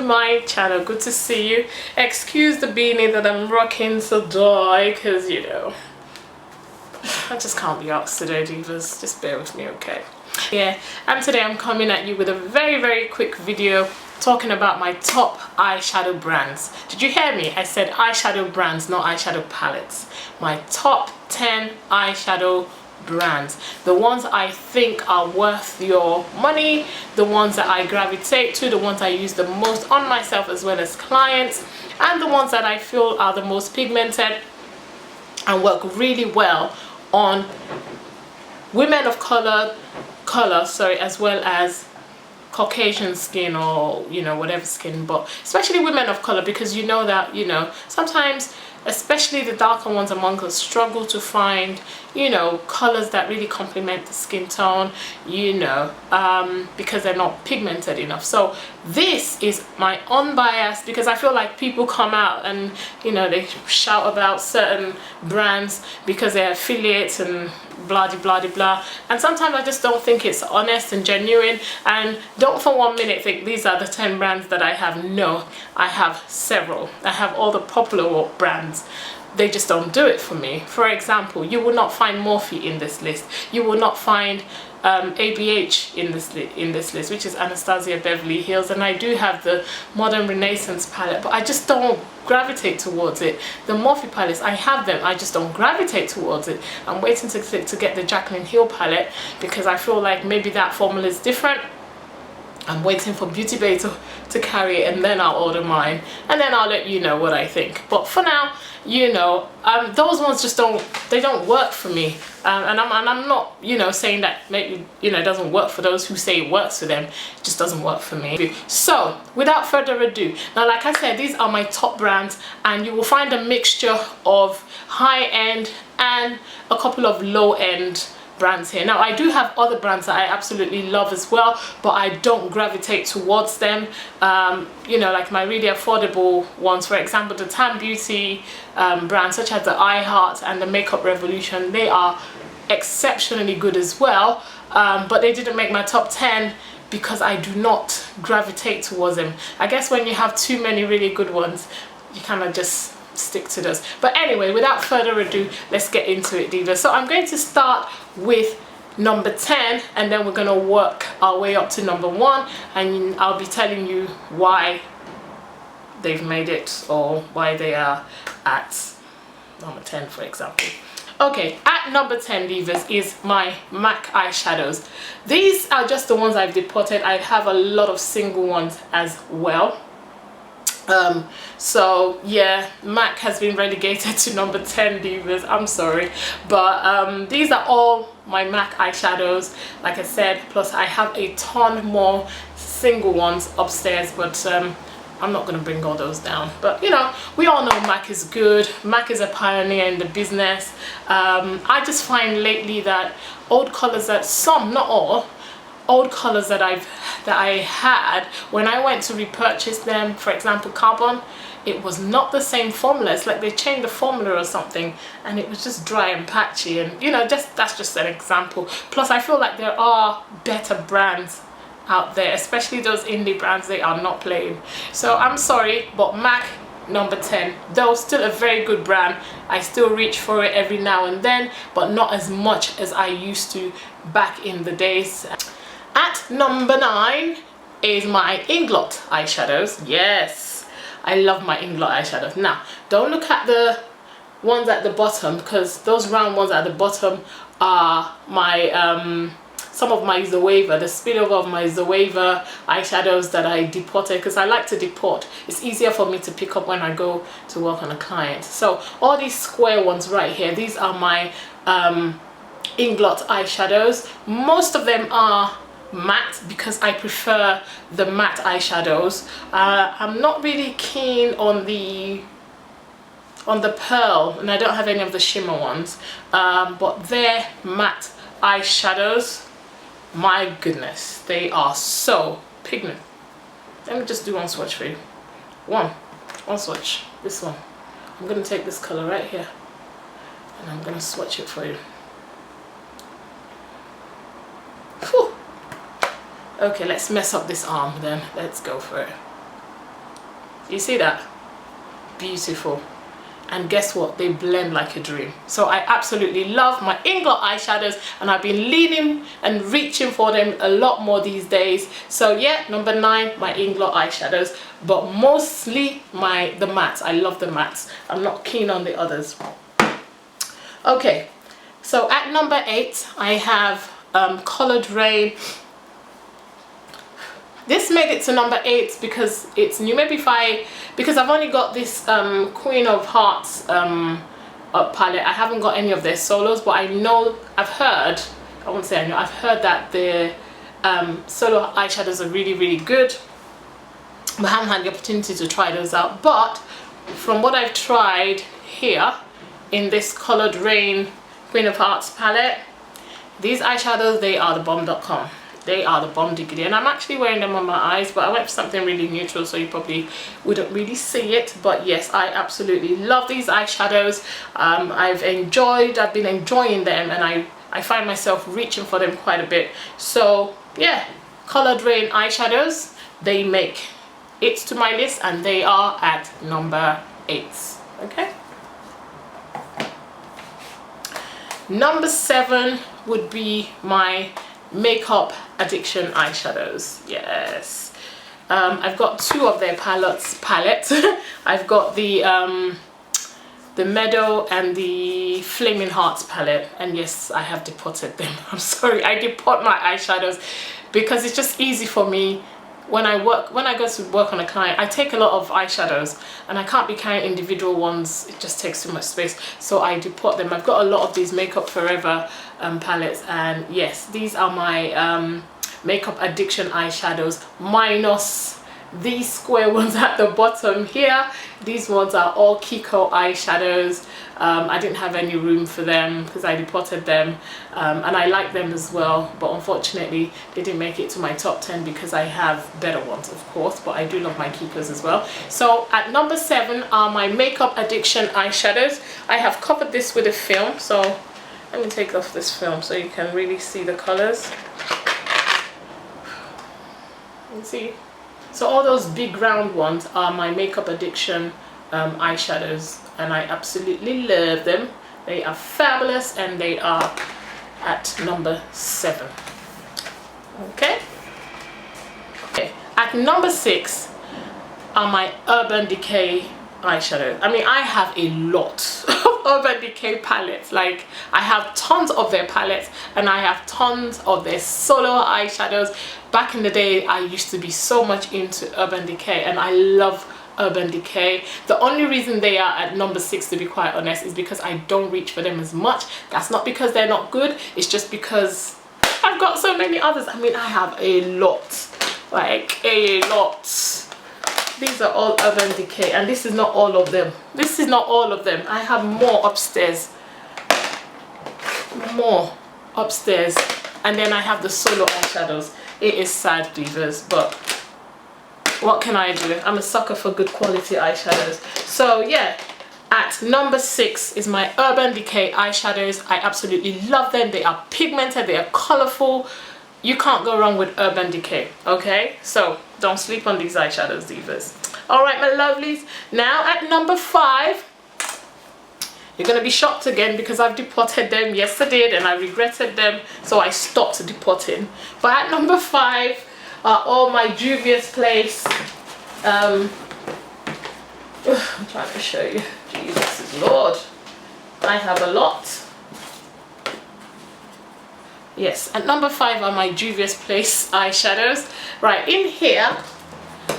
my channel. Good to see you. Excuse the beanie that I'm rocking today, because you know I just can't be asked today, divas. Just bear with me, okay? Yeah, and today I'm coming at you with a very quick video talking about my top eyeshadow brands. Did you hear me? I said eyeshadow brands, not eyeshadow palettes. My top 10 eyeshadow brands, the ones I think are worth your money, the ones that I gravitate to, the ones I use the most on myself as well as clients, and the ones that I feel are the most pigmented and work really well on women of color, as well as Caucasian skin, or you know, whatever skin, but especially women of color, because you know that, you know, sometimes especially the darker ones among us struggle to find, you know, colors that really complement the skin tone, you know, because they're not pigmented enough. So this is my unbiased, because I feel like people come out and, you know, they shout about certain brands because they're affiliates and blah blah blah blah, and sometimes I just don't think it's honest and genuine. And don't for 1 minute think these are the 10 brands that I have. No, I have several. I have all the popular brands. They just don't do it for me. For example, you will not find Morphe in this list. You will not find ABH in this list, which is Anastasia Beverly Hills, and I do have the Modern Renaissance palette, but I just don't gravitate towards it. The Morphe palettes, I have them, I just don't gravitate towards it. I'm waiting to get the Jaclyn Hill palette because I feel like maybe that formula is different. I'm waiting for Beauty Bay to carry it, and then I'll order mine, and then I'll let you know what I think. But for now, you know, those ones just don't work for me, and I'm not, you know, saying that maybe, you know, it doesn't work for those who say it works for them. It just doesn't work for me. So without further ado, now like I said, these are my top brands, and you will find a mixture of high-end and a couple of low-end brands here. Now I do have other brands that I absolutely love as well, but I don't gravitate towards them. You know, like my really affordable ones, for example the Tan Beauty brands such as the I Heart and the Makeup Revolution, they are exceptionally good as well, but they didn't make my top 10 because I do not gravitate towards them. I guess when you have too many really good ones, you kind of just stick to those. But anyway, without further ado, let's get into it, divas. So I'm going to start with number 10, and then we're going to work our way up to number 1, and I'll be telling you why they've made it, or why they are at number 10, for example. Okay, at number 10, divas, is my MAC eyeshadows. These are just the ones I've deported. I have a lot of single ones as well. So yeah, MAC has been relegated to number 10, divas. I'm sorry, but these are all my MAC eyeshadows, like I said, plus I have a ton more single ones upstairs, but I'm not going to bring all those down. But you know, we all know MAC is good. MAC is a pioneer in the business. I just find lately that old colors, that some, not all, old colors that I had when I went to repurchase them, for example Carbon, it was not the same formula. It's like they changed the formula or something, and it was just dry and patchy, and you know, that's just an example. Plus I feel like there are better brands out there, especially those indie brands. They are not playing. So I'm sorry, but MAC number 10, though still a very good brand. I still reach for it every now and then, but not as much as I used to back in the days. At number 9 is my Inglot eyeshadows. Yes, I love my Inglot eyeshadows. Now, don't look at the ones at the bottom, because those round ones at the bottom are my some of my Zoeva, the spillover of my Zoeva eyeshadows that I deported, because I like to deport. It's easier for me to pick up when I go to work on a client. So all these square ones right here, these are my Inglot eyeshadows. Most of them are matte because I prefer the matte eyeshadows. I'm not really keen on the pearl, and I don't have any of the shimmer ones, but they're matte eyeshadows. My goodness, they are so pigmented. Let me just do one swatch for you. One swatch. This one. I'm gonna take this color right here, and I'm gonna swatch it for you. Whew. Okay, let's mess up this arm then. Let's go for it. You see that? Beautiful. And guess what, they blend like a dream. So I absolutely love my Inglot eyeshadows, and I've been leaning and reaching for them a lot more these days. So yeah, number 9, my Inglot eyeshadows, but mostly the mattes. I love the mattes. I'm not keen on the others. Okay, so at number 8 I have Coloured Raine. This made it to number 8 because it's new. Maybe because I've only got this Queen of Hearts palette. I haven't got any of their solos, but I know, I've heard that the solo eyeshadows are really, really good. But I haven't had the opportunity to try those out. But from what I've tried here in this Coloured Raine Queen of Hearts palette, these eyeshadows, they are the bomb.com. They are the bomb diggity, and I'm actually wearing them on my eyes, but I went for something really neutral, so you probably wouldn't really see it. But yes, I absolutely love these eyeshadows. I've been enjoying them, and I find myself reaching for them quite a bit. So yeah, Coloured Raine eyeshadows, they make it to my list, and they are at number 8. Okay, number 7 would be my Makeup Addiction eyeshadows. Yes, I've got 2 of their palettes. I've got the Meadow and the Flaming Hearts palette, and yes, I have depotted them. I'm sorry, I depot my eyeshadows because it's just easy for me. When I go to work on a client, I take a lot of eyeshadows, and I can't be carrying individual ones. It just takes too much space, so I depot them. I've got a lot of these Makeup Forever palettes, and yes, these are my Makeup Addiction eyeshadows, minus these square ones at the bottom here. These ones are all Kiko eyeshadows. I didn't have any room for them because I depotted them, and I like them as well, but unfortunately they didn't make it to my top 10 because I have better ones, of course, but I do love my Kikos as well. So at number 7 are my Makeup Addiction eyeshadows. I have covered this with a film, so let me take off this film so you can really see the colors. You see? So all those big round ones are my Makeup Addiction eyeshadows, and I absolutely love them. They are fabulous, and they are at number 7. Okay, at number 6 are my Urban Decay eyeshadows. I mean, I have a lot of Urban Decay palettes. Like, I have tons of their palettes, and I have tons of their solo eyeshadows. Back in the day, I used to be so much into Urban Decay, and I love Urban Decay. The only reason they are at number 6, to be quite honest, is because I don't reach for them as much. That's not because they're not good, it's just because I've got so many others. I mean, I have a lot, like a lot. These are all Urban Decay, and this is not all of them. This is not all of them. I have more upstairs. More upstairs. And then I have the solo eyeshadows. It is sad, divas, but what can I do? I'm a sucker for good quality eyeshadows. So yeah, at number 6 is my Urban Decay eyeshadows. I absolutely love them. They are pigmented, they are colorful. You can't go wrong with Urban Decay, okay? So don't sleep on these eyeshadows, divas. All right, my lovelies. Now at number 5, you're gonna be shocked again because I've depotted them. Yes, I did, and I regretted them, so I stopped depotting. But at number 5 are all my Juvias Place. I'm trying to show you. Jesus Lord, I have a lot. Yes, at number 5 are my Juvias Place eyeshadows. Right, in here,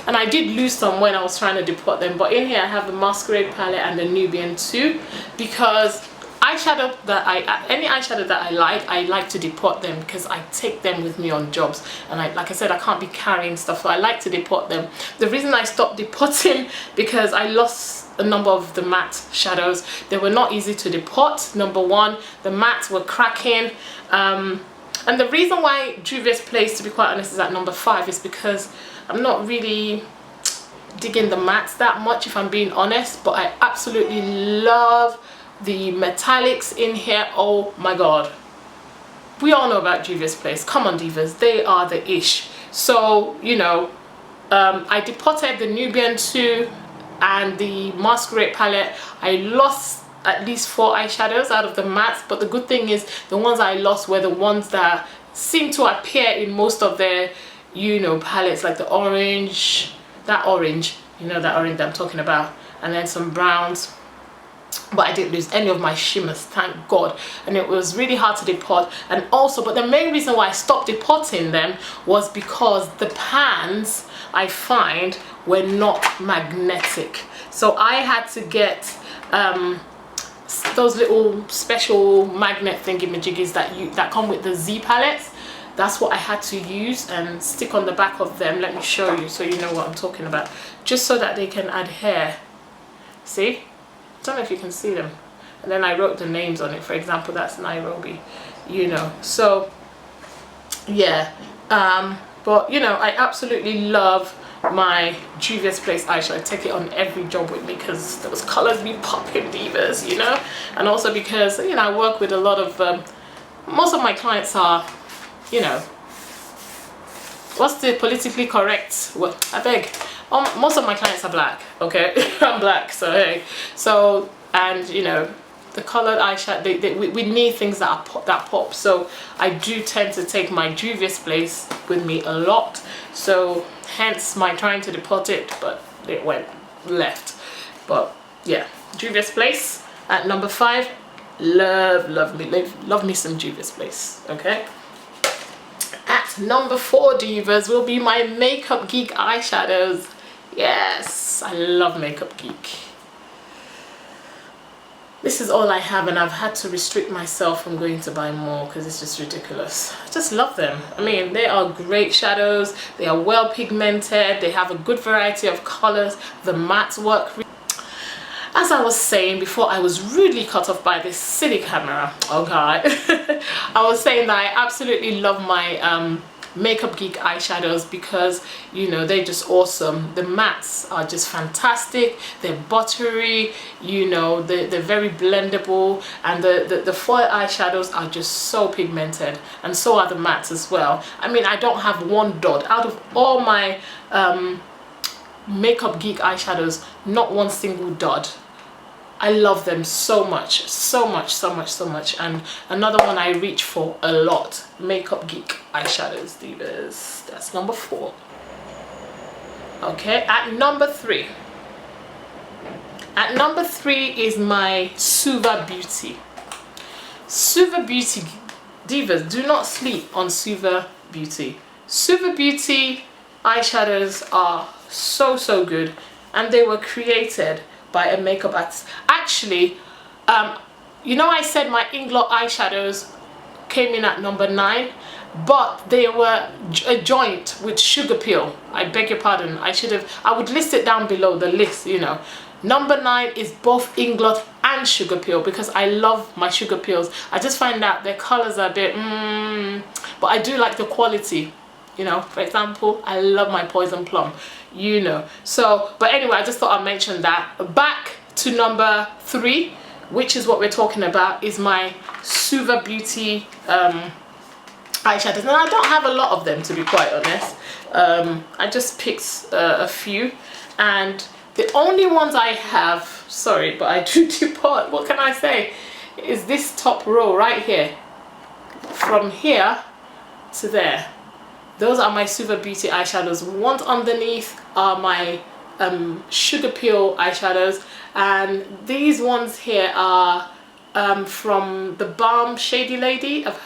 and I did lose some when I was trying to depot them, but in here I have the Masquerade palette and the Nubian 2, because any eyeshadow that I like to depot them because I take them with me on jobs, and like I said, I can't be carrying stuff, so I like to depot them. The reason I stopped depotting because I lost a number of the matte shadows. They were not easy to depot. Number 1, the mattes were cracking, and the reason why Juvias Place, to be quite honest, is at number 5 is because I'm not really digging the mattes that much, if I'm being honest, but I absolutely love the metallics in here. Oh my god, we all know about Juvias Place. Come on, divas, they are the ish. So, you know, I depotted the Nubian 2 and the Masquerade palette. I lost at least 4 eyeshadows out of the mattes, but the good thing is the ones I lost were the ones that seem to appear in most of their, you know, palettes, like the orange, that orange, you know, that orange that I'm talking about, and then some browns. But I didn't lose any of my shimmers, thank God. And it was really hard to depot. And also, but the main reason why I stopped depotting them was because the pans I find were not magnetic. So I had to get those little special magnet thingy-majiggies that come with the Z palettes. That's what I had to use and stick on the back of them. Let me show you so you know what I'm talking about, just so that they can adhere. See, I don't know if you can see them. And then I wrote the names on it. For example, that's Nairobi, you know. So yeah, but you know, I absolutely love my Juvias Place eyeshadow. I take it on every job with me because those colors be popping, divas, you know. And also because, you know, I work with a lot of most of my clients are, you know, what's the politically correct, well, I beg, most of my clients are black, okay? I'm black, so hey. So, and you know, the colored eyeshadow, we need things that pop. So I do tend to take my Juvias Place with me a lot, so hence my trying to depot it, but it went left. But yeah, Juvias Place at number 5. Love me some Juvias Place, okay? At number 4, divas, will be my Makeup Geek eyeshadows. Yes, I love Makeup Geek. This is all I have, and I've had to restrict myself from going to buy more because it's just ridiculous. I just love them. I mean, they are great shadows. They are well pigmented. They have a good variety of colors. The mattes work. As I was saying before, I was rudely cut off by this silly camera. Oh God. I was saying that I absolutely love my Makeup Geek eyeshadows because, you know, they're just awesome. The mattes are just fantastic. They're buttery, you know, they're very blendable, and the foil eyeshadows are just so pigmented, and so are the mattes as well. I mean, I don't have one dot out of all my Makeup Geek eyeshadows, not one single dot. I love them so much, so much. And another one I reach for a lot, Makeup Geek eyeshadows, divas. That's number 4. Okay, at number 3. At number 3 is my SUVA Beauty. SUVA Beauty, divas, do not sleep on SUVA Beauty. SUVA Beauty eyeshadows are so good, and they were created by a makeup artist. Actually, you know, I said my Inglot eyeshadows came in at number 9, but they were a joint with Sugar Peel. I beg your pardon, I would list it down below the list, you know. Number 9 is both Inglot and Sugar Peel because I love my Sugar Peels. I just find that their colors are a bit but I do like the quality. You know, for example, I love my Poison Plum, you know. So, but anyway, I just thought I'd mention that. Back to number 3, which is what we're talking about, is my SUVA Beauty eyeshadows. And I don't have a lot of them, to be quite honest. I just picked a few. And the only ones I have, sorry, but I do depart, what can I say, is this top row right here. From here to there. Those are my SUVA Beauty eyeshadows. Ones underneath are my Sugar Peel eyeshadows, and these ones here are from the Balm Shady Lady. I've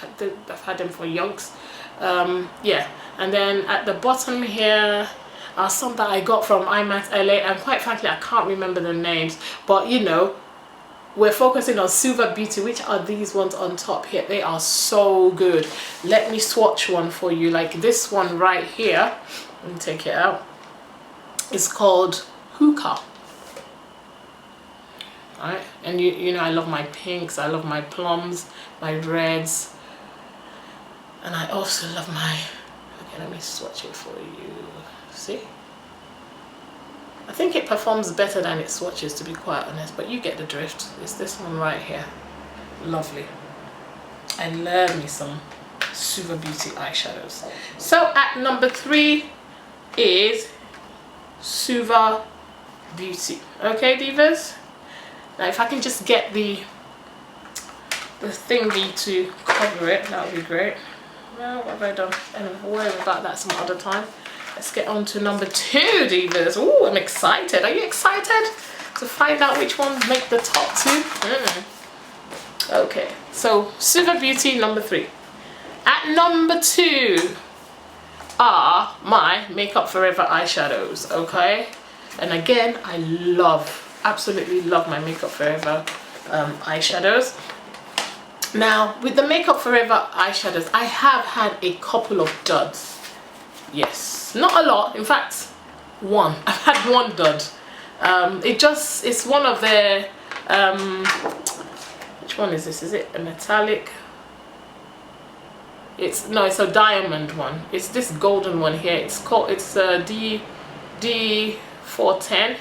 had them for yonks. Yeah, and then at the bottom here are some that I got from IMAX LA, and quite frankly I can't remember the names, but you know, we're focusing on SUVA Beauty, which are these ones on top here. They are so good. Let me swatch one for you. Like this one right here, let me take it out. It's called Hookah. Alright, and you know, I love my pinks, I love my plums, my reds, and I also love my, okay, let me swatch it for you. See? I think it performs better than it swatches, to be quite honest, but you get the drift. It's this one right here. Lovely. I love me some SUVA Beauty eyeshadows. So at number 3 is SUVA Beauty. Okay, divas. Now if I can just get the thingy to cover it, that would be great. Well, what have I done? Anyway, we'll worry about that some other time. Let's get on to number 2, divas. Oh, I'm excited. Are you excited to find out which ones make the top 2? Okay, so SUVA Beauty number 3. At number 2 are my Makeup Forever eyeshadows. Okay, and again, I absolutely love my Makeup Forever eyeshadows. Now with the Makeup Forever eyeshadows, I have had a couple of duds. Yes, not a lot, in fact one. I've had one dud. It's one of their which one is this? Is it a metallic? It's a diamond one. It's this golden one here. It's D410,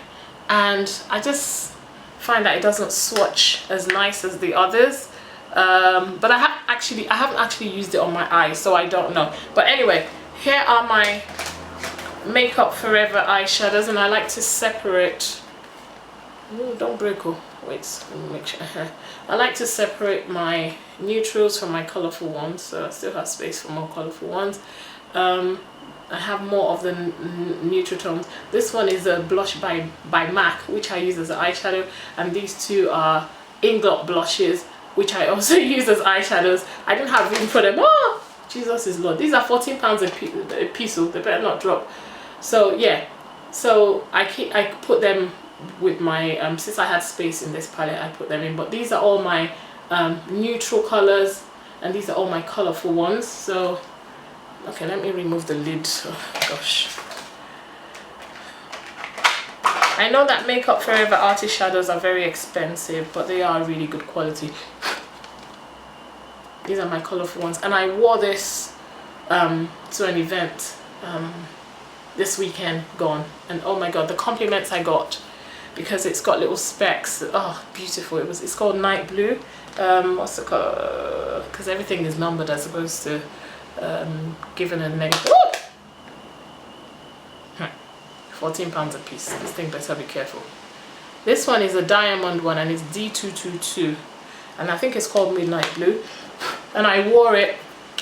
and I just find that it doesn't swatch as nice as the others. But I haven't actually used it on my eyes, so I don't know. But anyway, here are my Makeup Forever eyeshadows, and I like to separate. Ooh, don't break. Oh, wait, let me make sure. I like to separate my neutrals from my colorful ones, so I still have space for more colorful ones. I have more of the neutral tones. This one is a blush by MAC, which I use as an eyeshadow, and these two are Inglot blushes, which I also use as eyeshadows. I didn't have room for them. Oh, Jesus is Lord. These are £14 a piece, so they better not drop. So yeah, so I put them with my since I had space in this palette, I put them in. But these are all my neutral colors, and these are all my colorful ones. So okay, let me remove the lid. Oh gosh, I know that Makeup Forever artist shadows are very expensive, but they are really good quality. These are my colorful ones, and I wore this to an event this weekend gone, and oh my god, the compliments I got, because it's got little specks. Oh, beautiful. It's called Night Blue. What's it called? Because everything is numbered as opposed to given a name. £14 a piece. This thing better be careful. This one is a diamond one, and it's D222, and I think it's called Midnight Blue. And I wore it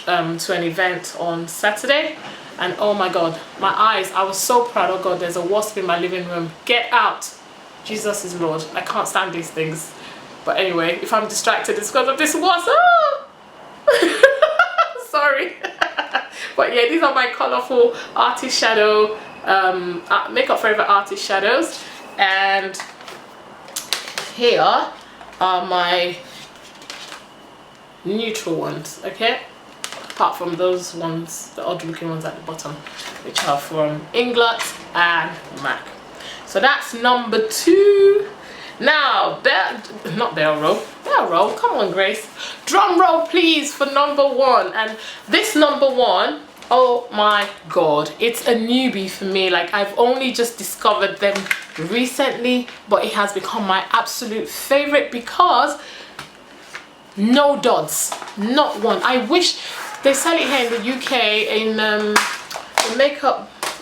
to an event on Saturday, and oh my god, my eyes, I was so proud. Oh god, there's a wasp in my living room. Get out. Jesus is Lord. I can't stand these things. But anyway, if I'm distracted, it's because of this wasp. Oh! Sorry. But yeah, these are my colorful artist shadow Makeup Forever artist shadows, and here are my neutral ones. Okay, apart from those ones, the odd looking ones at the bottom, which are from Inglot and MAC. So that's number 2. Now, barrel roll, come on Grace, drum roll please for number 1. And this number 1, oh my god, it's a newbie for me. Like, I've only just discovered them recently, but it has become my absolute favorite because no dots, not one. I wish they sell it here in the UK in the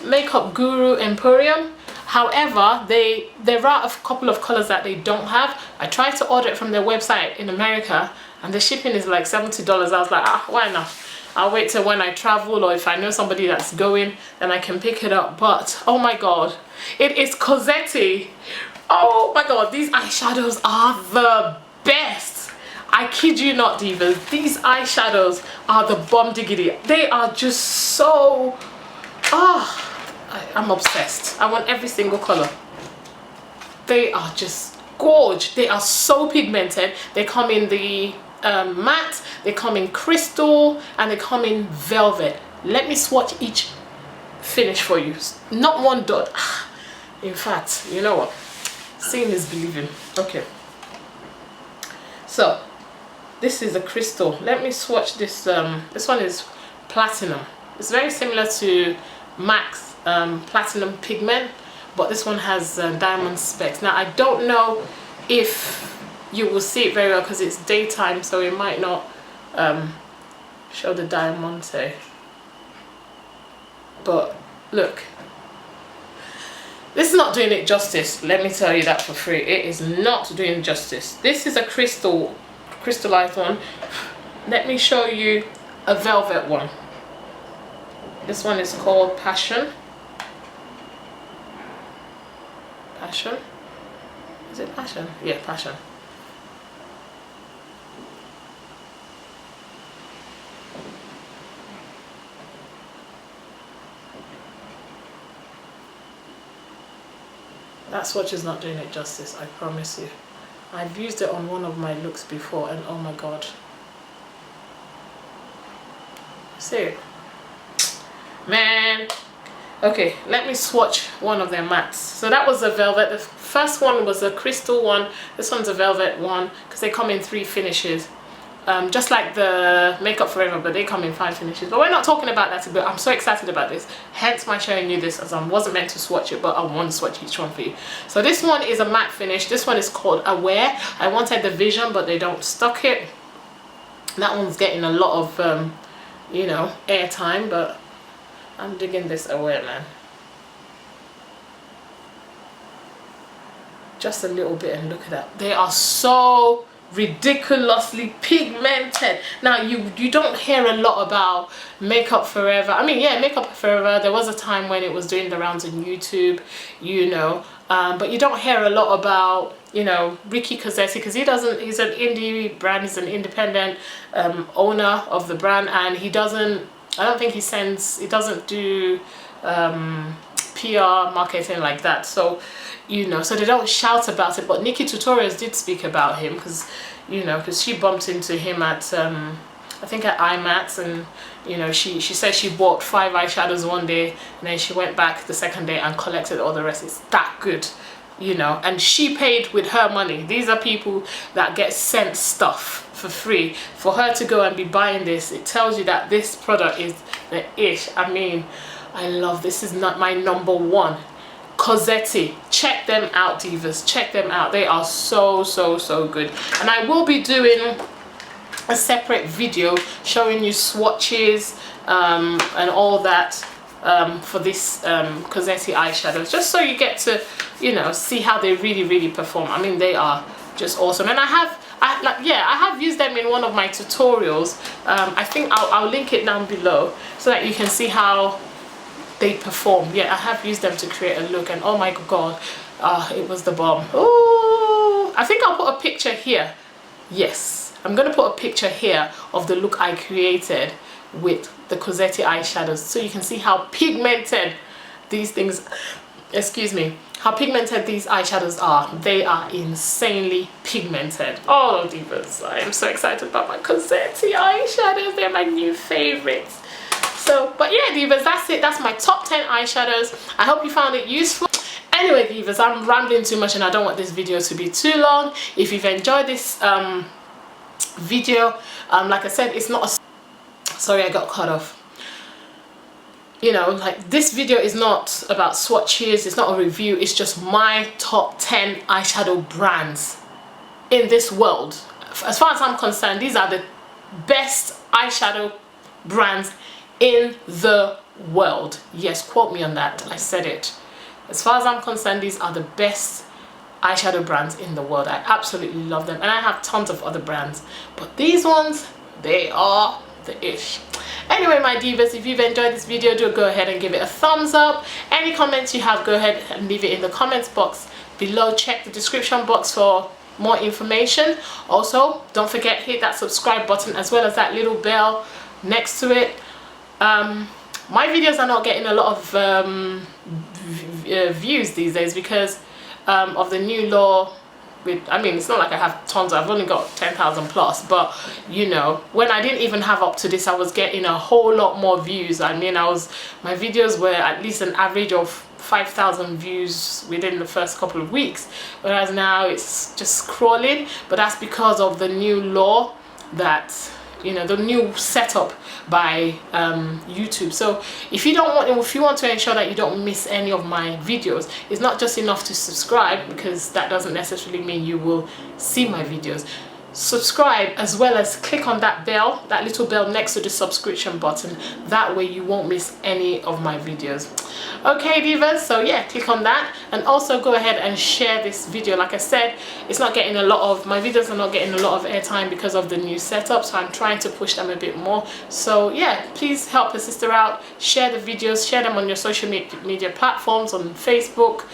makeup guru Emporium. However, there are a couple of colors that they don't have. I tried to order it from their website in America, and the shipping is like $70. I was like, why not? I'll wait till when I travel, or if I know somebody that's going, then I can pick it up. But oh my god, it is Caucasian. Oh my god, these eyeshadows are the best. I kid you not, divas. These eyeshadows are the bomb diggity. They are just so... I'm obsessed. I want every single color. They are just gorgeous. They are so pigmented. They come in the matte, they come in crystal, and they come in velvet. Let me swatch each finish for you. Not one dot. In fact, you know what? Seeing is believing. Okay. So this is a crystal. Let me swatch this. This one is platinum. It's very similar to MAC's platinum pigment, but this one has diamond specks. Now I don't know if you will see it very well because it's daytime, so it might not show the diamante. But look, This is not doing it justice, let me tell you that for free. It is not doing justice. This is a crystallized one. Let me show you a velvet one. This one is called Passion. Passion? Is it Passion? Yeah, Passion. That swatch is not doing it justice, I promise you. I've used it on one of my looks before and oh my god. See it? Man. Okay, let me swatch one of their mattes. So that was a velvet. The first one was a crystal one. This one's a velvet one because they come in 3 finishes. Just like the Makeup Forever, but they come in 5 finishes. But we're not talking about that, but I'm so excited about this. Hence my showing you this, as I wasn't meant to swatch it, but I want to swatch each one for you. So this one is a matte finish. This one is called Aware. I wanted the Vision, but they don't stock it. That one's getting a lot of, you know, airtime, but I'm digging this Aware, man. Just a little bit, and look at that. They are so ridiculously pigmented. Now you don't hear a lot about Makeup Forever. I mean, yeah, Makeup Forever, there was a time when it was doing the rounds on YouTube, you know, but you don't hear a lot about, you know, Ricky Cossetti, because he's an indie brand, he's an independent owner of the brand, and he doesn't, I don't think he doesn't do PR marketing like that. So, you know, so they don't shout about it. But Nikki Tutorials did speak about him because, you know, because she bumped into him at I think at IMATS, and you know, she said she bought 5 eyeshadows one day and then she went back the second day and collected all the rest. It's that good, you know, and she paid with her money. These are people that get sent stuff for free. For her to go and be buying this, it tells you that this product is the ish. I mean, I love this. Is not my #1. Cossetti, check them out, divas, check them out. They are so good. And I will be doing a separate video showing you swatches and all that for this Cossetti eyeshadows, just so you get to, you know, see how they really perform. I mean, they are just awesome. And I have used them in one of my tutorials. I think I'll link it down below so that you can see how they perform. Yeah, I have used them to create a look, and oh my god, it was the bomb. Oh, I think I'll put a picture here. Yes, I'm gonna put a picture here of the look I created with the Cossetti eyeshadows, so you can see how pigmented these things, excuse me, how pigmented these eyeshadows are. They are insanely pigmented. Oh divas, I am so excited about my Cossetti eyeshadows. They're my new favorites. So, but yeah divas, that's it. That's my top 10 eyeshadows. I hope you found it useful. Anyway divas, I'm rambling too much and I don't want this video to be too long. If you've enjoyed this video, like I said, it's not a, sorry, I got cut off. You know, like, this video is not about swatches, it's not a review, it's just my top 10 eyeshadow brands in this world. As far as I'm concerned, these are the best eyeshadow brands in the world. Yes, quote me on that, I said it. As far as I'm concerned, these are the best eyeshadow brands in the world. I absolutely love them, and I have tons of other brands, but these ones, they are the ish. Anyway my divas, if you've enjoyed this video, do go ahead and give it a thumbs up. Any comments you have, go ahead and leave it in the comments box below. Check the description box for more information. Also, don't forget, hit that subscribe button as well as that little bell next to it. My videos are not getting a lot of views these days because of the new law. I mean, it's not like I have tons, I've only got 10,000 plus, but you know, when I didn't even have up to this, I was getting a whole lot more views. I mean, my videos were at least an average of 5,000 views within the first couple of weeks, whereas now it's just scrolling. But that's because of the new law that, you know, the new setup by YouTube. So if you want to ensure that you don't miss any of my videos, it's not just enough to subscribe, because that doesn't necessarily mean you will see my videos. subscribe, as well as click on that bell, that little bell next to the subscription button. That way you won't miss any of my videos. Okay divas, so yeah, click on that, and also go ahead and share this video. Like I said, it's not getting a lot of, my videos are not getting a lot of airtime because of the new setup, so I'm trying to push them a bit more. So yeah, please help a sister out, share the videos, share them on your social media platforms, on Facebook,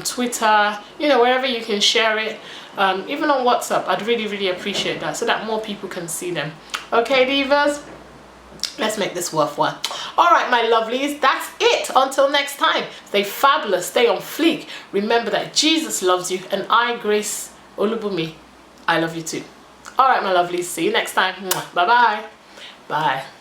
Twitter, you know, wherever you can share it. Even on WhatsApp, I'd really appreciate that, so that more people can see them. Okay divas, let's make this worthwhile. All right my lovelies, that's it. Until next time, stay fabulous, stay on fleek. Remember that Jesus loves you, and I, Grace Olubumi, I love you too. All right my lovelies, see you next time. Bye bye. Bye.